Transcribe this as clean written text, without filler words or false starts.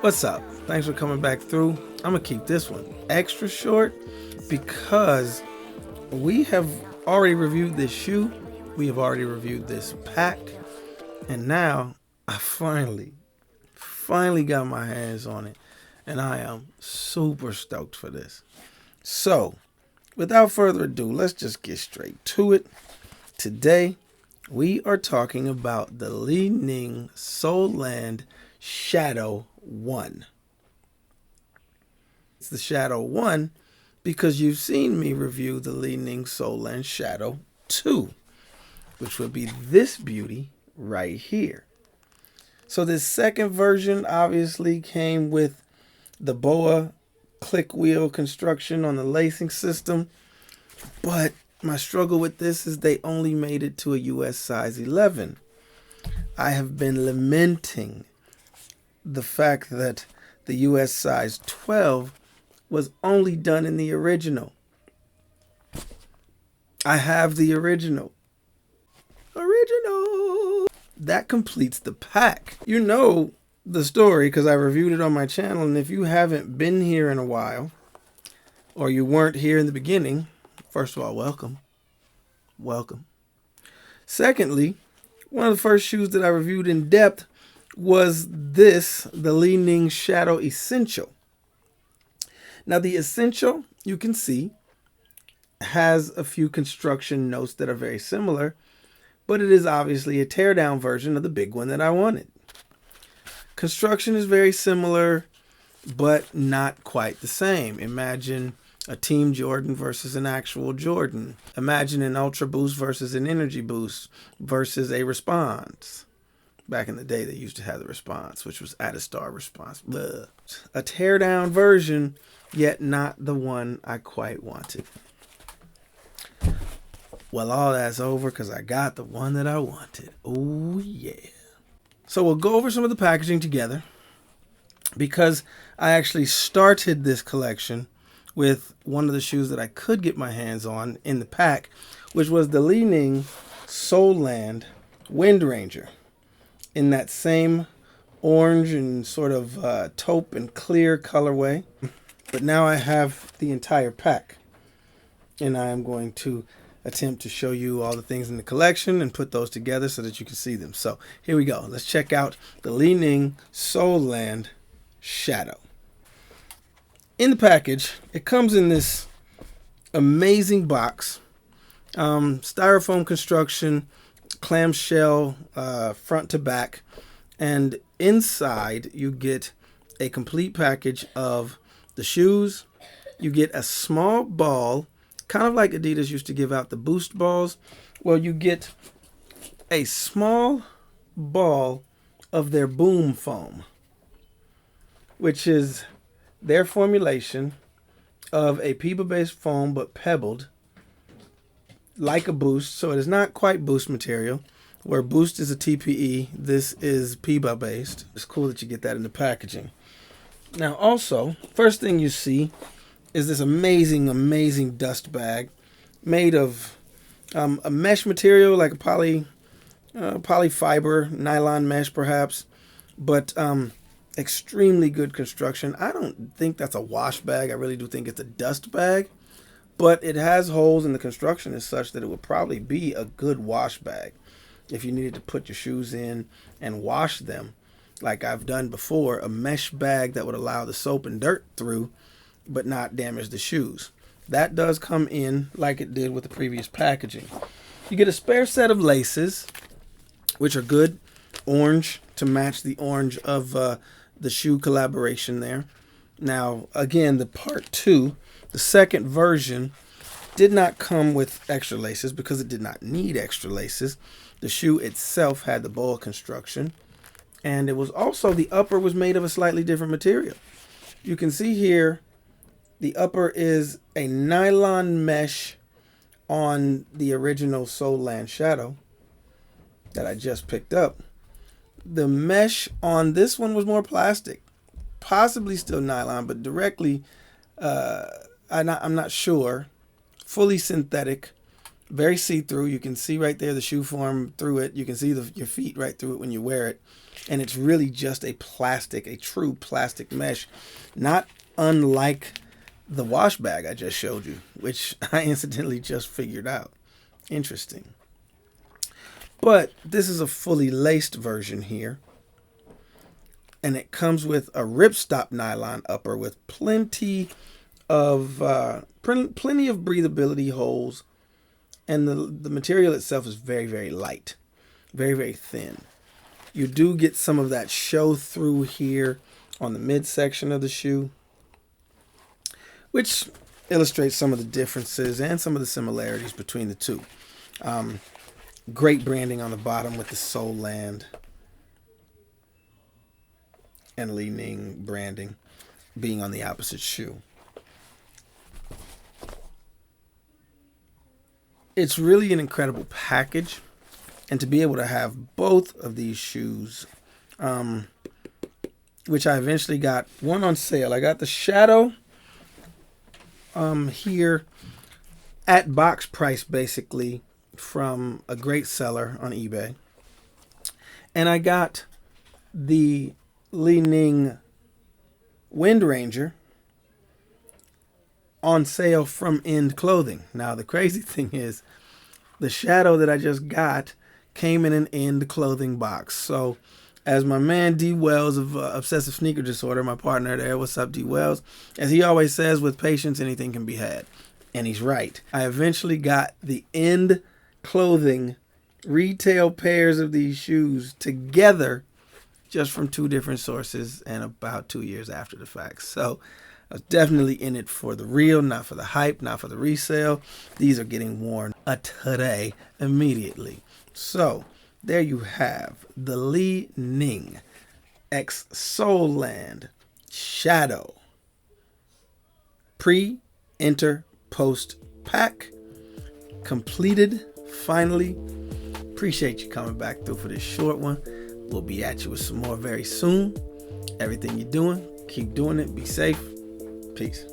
What's up? Thanks for coming back through. I'm gonna keep this one extra short because we have already reviewed this shoe, we have already reviewed this pack, and now I finally got my hands on it, and I am super stoked for this. So without further ado, let's just get straight to it. Today we are talking about the Li-Ning Soulland Shadow 1. It's the Shadow 1 because you've seen me review the Li-Ning Soulland Shadow 2, which would be this beauty right here. So this second version obviously came with the boa click wheel construction on the lacing system, but my struggle with this is they only made it to a US size 11. I have been lamenting the fact that the US size 12 was only done in the original. I have the original. That completes the pack. You know the story because I reviewed it on my channel, and if you haven't been here in a while, or you weren't here in the beginning, first of all, welcome. Secondly, one of the first shoes that I reviewed in depth was this, the Li-Ning Shadow Essential. Now the Essential, you can see, has a few construction notes that are very similar, but it is obviously a teardown version of the big one that I wanted. Construction is very similar, but not quite the same. Imagine a Team Jordan versus an actual Jordan. Imagine an Ultra Boost versus an Energy Boost versus a Response. Back in the day, they used to have the Response, which was at a star Response. Blah. A teardown version, yet not the one I quite wanted. Well, all that's over because I got the one that I wanted. Oh, yeah. So we'll go over some of the packaging together because I actually started this collection with one of the shoes that I could get my hands on in the pack, which was the Li-Ning Soulland Wind Ranger in that same orange and sort of taupe and clear colorway. But now I have the entire pack, and I am going to attempt to show you all the things in the collection and put those together so that you can see them. So here we go. Let's check out the Li-Ning Soulland Shadow. In the package, it comes in this amazing box, styrofoam construction, clamshell front to back, and inside you get a complete package of the shoes. You get a small ball, kind of like Adidas used to give out the Boost balls. Well, you get a small ball of their Boom Foam, which is their formulation of a PEBA-based foam, but pebbled like a Boost. So it is not quite Boost material. Where Boost is a TPE, this is PEBA-based. It's cool that you get that in the packaging. Now, also, first thing you see is this amazing dust bag made of a mesh material, like a polyfiber, nylon mesh perhaps, but extremely good construction. I don't think that's a wash bag. I really do think it's a dust bag, but it has holes, and the construction is such that it would probably be a good wash bag if you needed to put your shoes in and wash them like I've done before. A mesh bag that would allow the soap and dirt through but not damage the shoes. That does come in like it did with the previous packaging. You get a spare set of laces, which are good orange to match the orange of the shoe collaboration there. Now, again, the part 2, the second version, did not come with extra laces because it did not need extra laces. The shoe itself had the boa construction, and it was also, the upper was made of a slightly different material. You can see here the upper is a nylon mesh on the original Soulland Shadow that I just picked up. The mesh on this one was more plastic, possibly still nylon, but directly, I'm not sure, fully synthetic Very see-through. You can see right there the shoe form through it. You can see your feet right through it when you wear it. And it's really just a true plastic mesh. Not unlike the wash bag I just showed you, which I incidentally just figured out. Interesting. But this is a fully laced version here. And it comes with a ripstop nylon upper with plenty of breathability holes. And the material itself is very, very light. Very, very thin. You do get some of that show through here on the midsection of the shoe, which illustrates some of the differences and some of the similarities between the two. Great branding on the bottom with the Soulland and Li-Ning branding being on the opposite shoe. It's really an incredible package, and to be able to have both of these shoes, which I eventually got one on sale. I got the Shadow here at box price, basically, from a great seller on eBay. And I got the Li-Ning Wind Ranger on sale from End Clothing. Now, the crazy thing is, the Shadow that I just got came in an End Clothing box. So, as my man D Wells of Obsessive Sneaker Disorder, my partner there, what's up D Wells, as he always says, with patience anything can be had. And he's right. I eventually got the End Clothing retail pairs of these shoes together just from two different sources and about 2 years after the fact. So I was definitely in it for the real, not for the hype, not for the resale. These are getting worn today, immediately. So there you have the Li-Ning X Soulland Shadow pre, enter, post pack completed finally. Appreciate you coming back through for this short one. We'll be at you with some more very soon. Everything you're doing, keep doing it. Be safe. Peace.